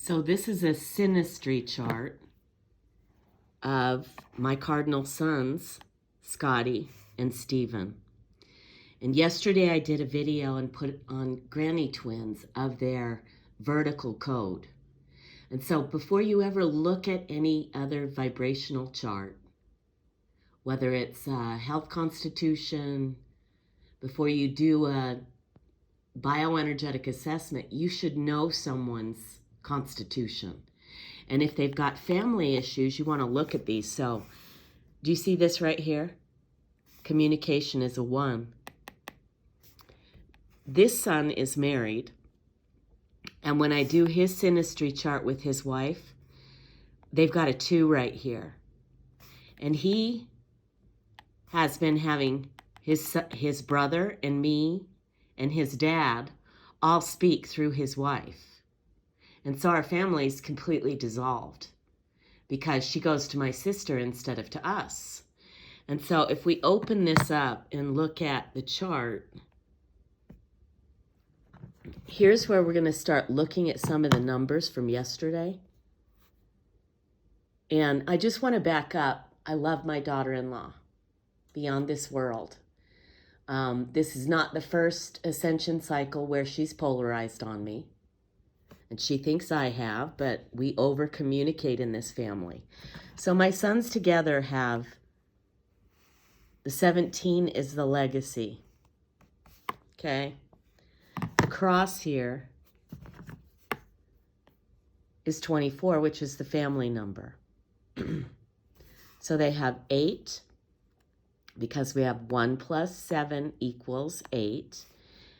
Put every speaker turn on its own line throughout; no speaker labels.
So this is a synastry chart of my cardinal sons, Scotty and Stephen. And yesterday I did a video and put on granny twins of their vertical code. And so before you ever look at any other vibrational chart, whether it's health constitution, before you do a bioenergetic assessment, you should know someone's constitution. And if they've got family issues, you want to look at these. So do you see this right here? Communication is a 1. This son is married. And when I do his synastry chart with his wife, they've got a 2 right here. And he has been having his brother and me and his dad all speak through his wife. And so our family's completely dissolved because she goes to my sister instead of to us. And so if we open this up and look at the chart, here's where we're going to start looking at some of the numbers from yesterday. And I just want to back up. I love my daughter-in-law beyond this world. This is not the first ascension cycle where she's polarized on me. And she thinks I have, but we over-communicate in this family. So my sons together have, the 17 is the legacy. Okay? The cross here is 24, which is the family number. So they have 8, because we have 1 plus 7 equals 8.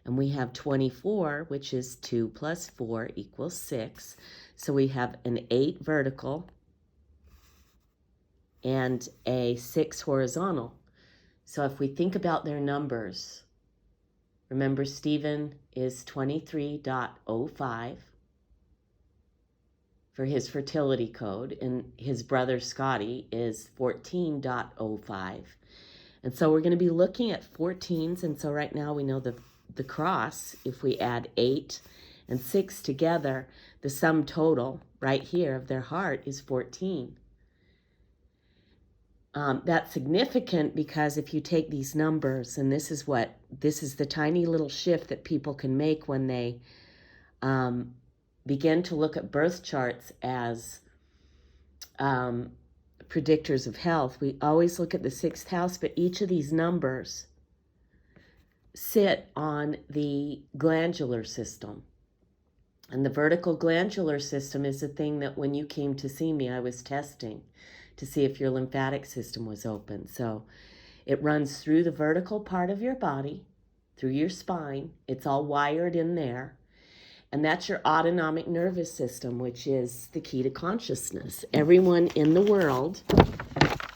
And we have 24, which is 2 plus 4 equals 6. So we have an 8 vertical and a 6 horizontal. So if we think about their numbers, remember Stephen is 23.05 for his fertility code, and his brother Scotty is 14.05. And so we're going to be looking at 14s, and so right now we know the cross, if we add 8 and 6 together, the sum total right here of their heart is 14. That's significant because if you take these numbers, and this is the tiny little shift that people can make when they begin to look at birth charts as predictors of health. We always look at the 6th house, but each of these numbers sit on the glandular system. And the vertical glandular system is the thing that when you came to see me, I was testing to see if your lymphatic system was open. So it runs through the vertical part of your body, through your spine. It's all wired in there. And that's your autonomic nervous system, which is the key to consciousness. Everyone in the world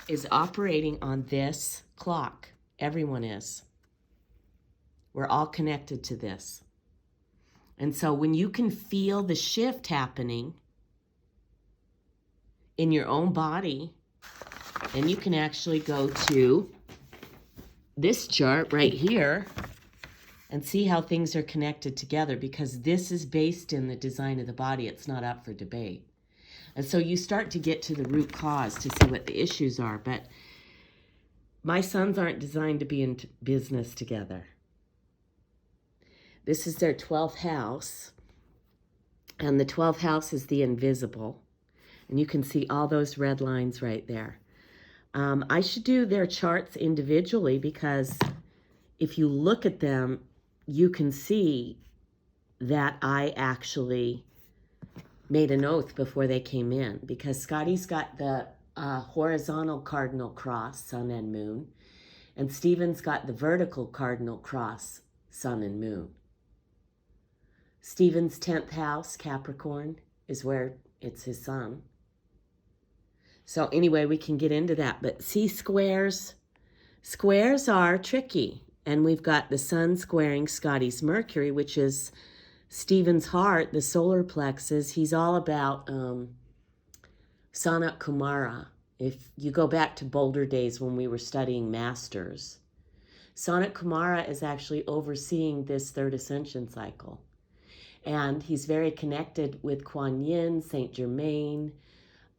is operating on this clock. Everyone is. We're all connected to this. And so when you can feel the shift happening in your own body, and you can actually go to this chart right here and see how things are connected together, because this is based in the design of the body. It's not up for debate. And so you start to get to the root cause to see what the issues are. But my sons aren't designed to be in business together. This is their 12th house, and the 12th house is the invisible, and you can see all those red lines right there. I should do their charts individually, because if you look at them, you can see that I actually made an oath before they came in, because Scotty's got the horizontal cardinal cross, sun and moon, and Stephen's got the vertical cardinal cross, sun and moon. Stephen's 10th house, Capricorn, is where it's his sun. So anyway, we can get into that. But see, squares are tricky. And we've got the sun squaring Scotty's Mercury, which is Stephen's heart, the solar plexus. He's all about Sanat Kumara. If you go back to Boulder days when we were studying masters, Sanat Kumara is actually overseeing this 3rd ascension cycle. And he's very connected with Kuan Yin, Saint Germain,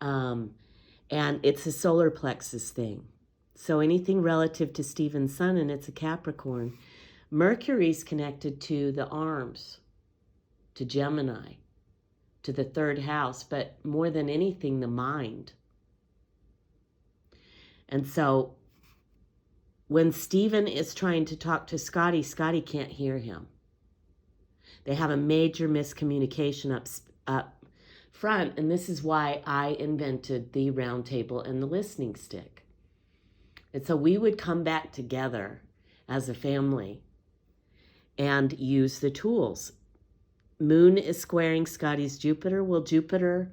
and it's a solar plexus thing. So anything relative to Stephen's sun, and it's a Capricorn. Mercury's connected to the arms, to Gemini, to the third house, but more than anything, the mind. And so when Stephen is trying to talk to Scotty, Scotty can't hear him. They have a major miscommunication up front, and this is why I invented the round table and the listening stick. And so we would come back together as a family and use the tools. Moon is squaring Scotty's Jupiter. Well, Jupiter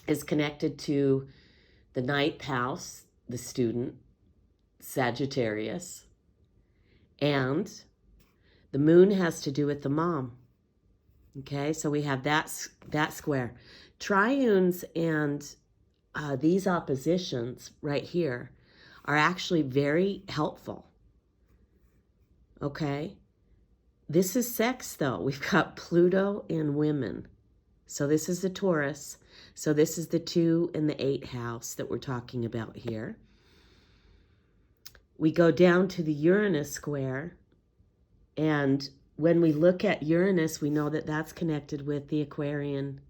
is connected to the ninth house, the student, Sagittarius, and the moon has to do with the mom. Okay, so we have that square. Triunes and these oppositions right here are actually very helpful. Okay, this is sex though. We've got Pluto in women. So this is the Taurus. So this is the 2 and the 8 house that we're talking about here. We go down to the Uranus square, and when we look at Uranus, we know that that's connected with the Aquarian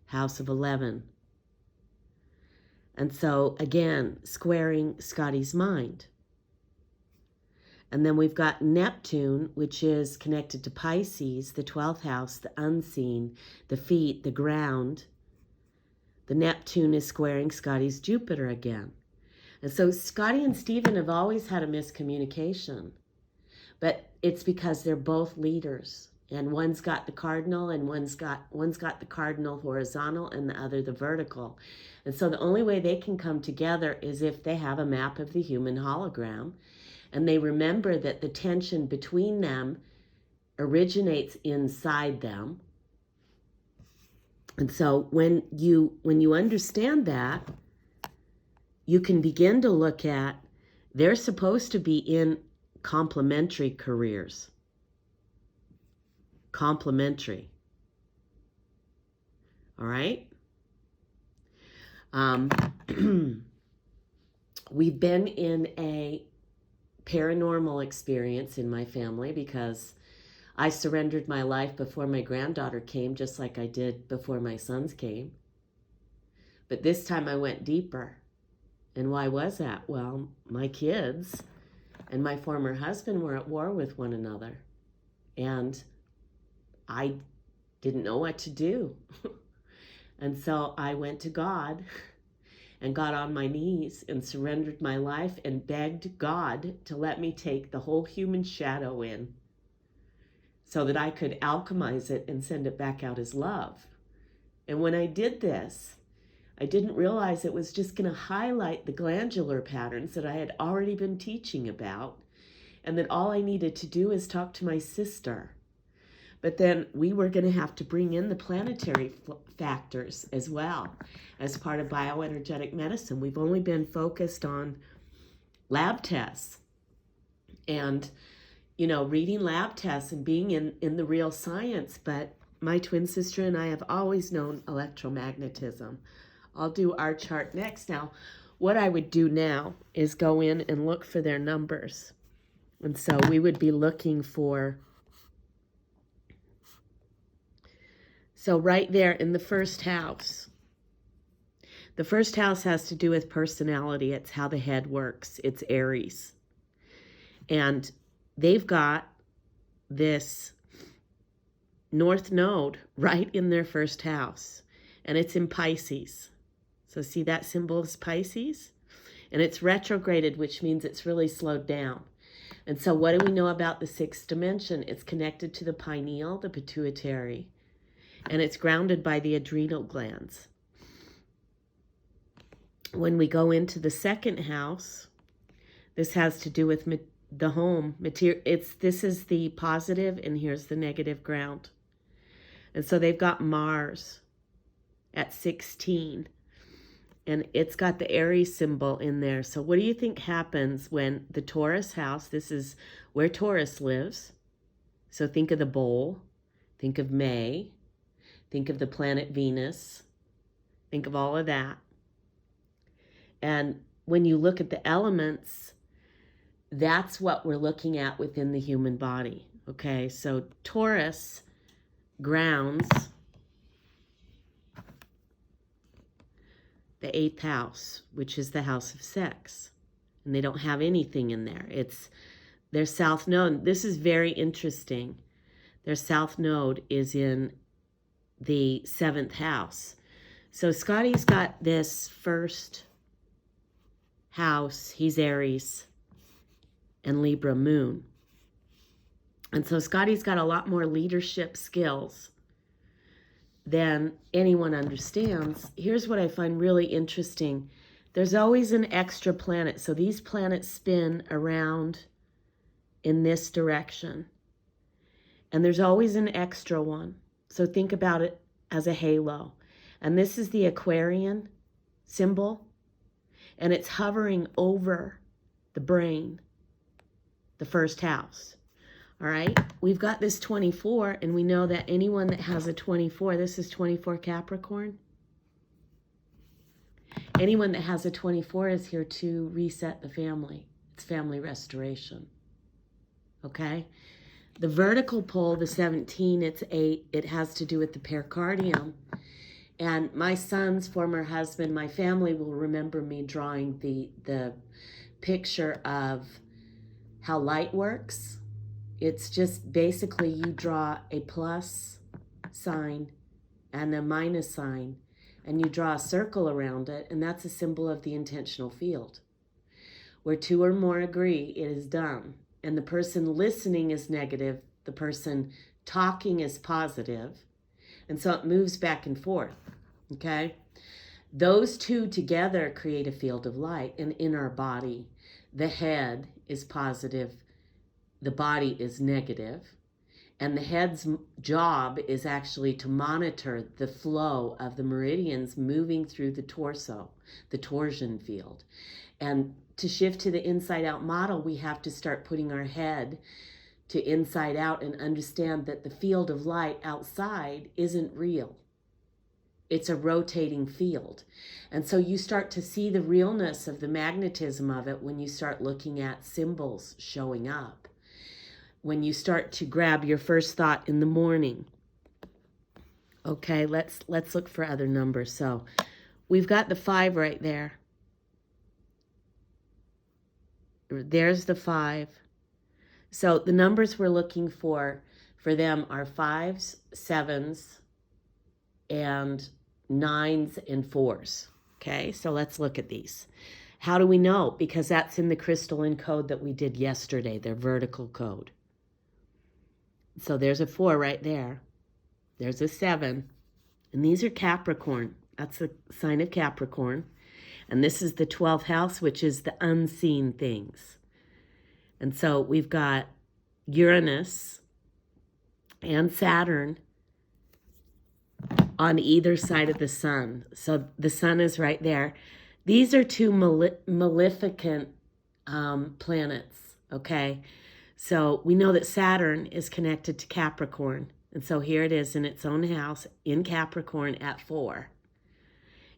house of 11. And so, again, squaring Scotty's mind. And then we've got Neptune, which is connected to Pisces, the 12th house, the unseen, the feet, the ground. The Neptune is squaring Scotty's Jupiter again. And so Scotty and Stephen have always had a miscommunication. But it's because they're both leaders. And one's got the cardinal, and one's got the cardinal horizontal and the other the vertical. And so the only way they can come together is if they have a map of the human hologram, and they remember that the tension between them originates inside them. And so when you understand that, you can begin to look at, they're supposed to be in complementary careers. Complementary. All right? We've been in a paranormal experience in my family because I surrendered my life before my granddaughter came, just like I did before my sons came. But this time I went deeper. And why was that? Well, my kids and my former husband were at war with one another. And I didn't know what to do. And so I went to God and got on my knees and surrendered my life and begged God to let me take the whole human shadow in so that I could alchemize it and send it back out as love. And when I did this, I didn't realize it was just going to highlight the glandular patterns that I had already been teaching about, and that all I needed to do is talk to my sister. But then we were going to have to bring in the planetary factors as well as part of bioenergetic medicine. We've only been focused on lab tests and, reading lab tests and being in the real science. But my twin sister and I have always known electromagnetism. I'll do our chart next. Now, what I would do now is go in and look for their numbers. And so we would be looking for, so right there in the first house. The first house has to do with personality. It's how the head works. It's Aries. And they've got this North Node right in their first house. And it's in Pisces. So see that symbol is Pisces? And it's retrograded, which means it's really slowed down. And so what do we know about the sixth dimension? It's connected to the pineal, the pituitary, and it's grounded by the adrenal glands. When we go into the second house, this has to do with the home. This is the positive, and here's the negative ground. And so they've got Mars at 16. And it's got the Aries symbol in there. So what do you think happens when the Taurus house, this is where Taurus lives. So think of the bowl. Think of May. Think of the planet Venus. Think of all of that. And when you look at the elements, that's what we're looking at within the human body. Okay, so Taurus grounds the 8th house, which is the house of sex. And they don't have anything in there. It's their south node. This is very interesting. Their south node is in the 7th house. So Scotty's got this first house. He's Aries and Libra moon. And so Scotty's got a lot more leadership skills than anyone understands. Here's what I find really interesting. There's always an extra planet. So these planets spin around in this direction. And there's always an extra one. So think about it as a halo. And this is the Aquarian symbol. And it's hovering over the brain, the first house. All right, we've got this 24, and we know that anyone that has a 24, this is 24 Capricorn. Anyone that has a 24 is here to reset the family. It's family restoration. Okay? The vertical pole, the 17, it's 8. It has to do with the pericardium. And my son's former husband, my family will remember me drawing the picture of how light works. It's just basically you draw a plus sign and a minus sign, and you draw a circle around it, and that's a symbol of the intentional field. Where two or more agree, it is done. And the person listening is negative, the person talking is positive, and so it moves back and forth, okay? Those two together create a field of light, and in our body, the head is positive, the body is negative, and the head's job is actually to monitor the flow of the meridians moving through the torso, the torsion field. And to shift to the inside out model, we have to start putting our head to inside out and understand that the field of light outside isn't real. It's a rotating field. And so you start to see the realness of the magnetism of it when you start looking at symbols showing up. When you start to grab your first thought in the morning. Okay, let's look for other numbers. So we've got the 5 right there. There's the 5. So the numbers we're looking for them are 5s, 7s, and 9s and 4s. Okay, so let's look at these. How do we know? Because that's in the crystalline code that we did yesterday, their vertical code. So there's a 4 right there. There's a 7. And these are Capricorn. That's the sign of Capricorn. And this is the 12th house, which is the unseen things. And so we've got Uranus and Saturn on either side of the sun. So the sun is right there. These are two maleficent planets, okay? So we know that Saturn is connected to Capricorn. And so here it is in its own house in Capricorn at 4.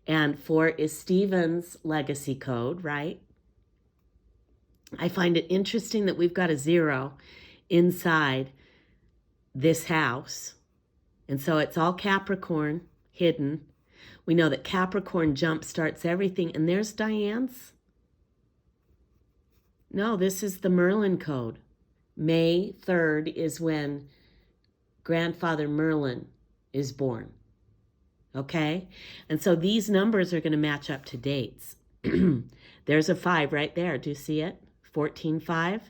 And 4 is Stephen's legacy code, right? I find it interesting that we've got a 0 inside this house. And so it's all Capricorn hidden. We know that Capricorn jump starts everything. And there's Diane's. No, this is the Merlin code. May 3rd is when grandfather Merlin is born. Okay? And so these numbers are going to match up to dates. There's a 5 right there. Do you see it? 14-5.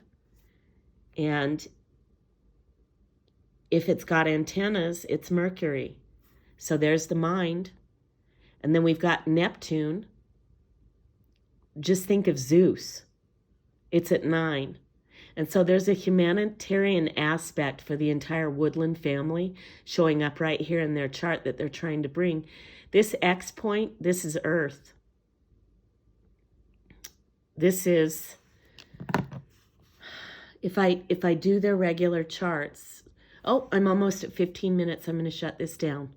And if it's got antennas, it's Mercury. So there's the mind. And then we've got Neptune. Just think of Zeus. It's at 9. And so there's a humanitarian aspect for the entire Woodland family showing up right here in their chart that they're trying to bring. This X point, this is Earth. This is, if I do their regular charts, Oh, I'm almost at 15 minutes. I'm going to shut this down.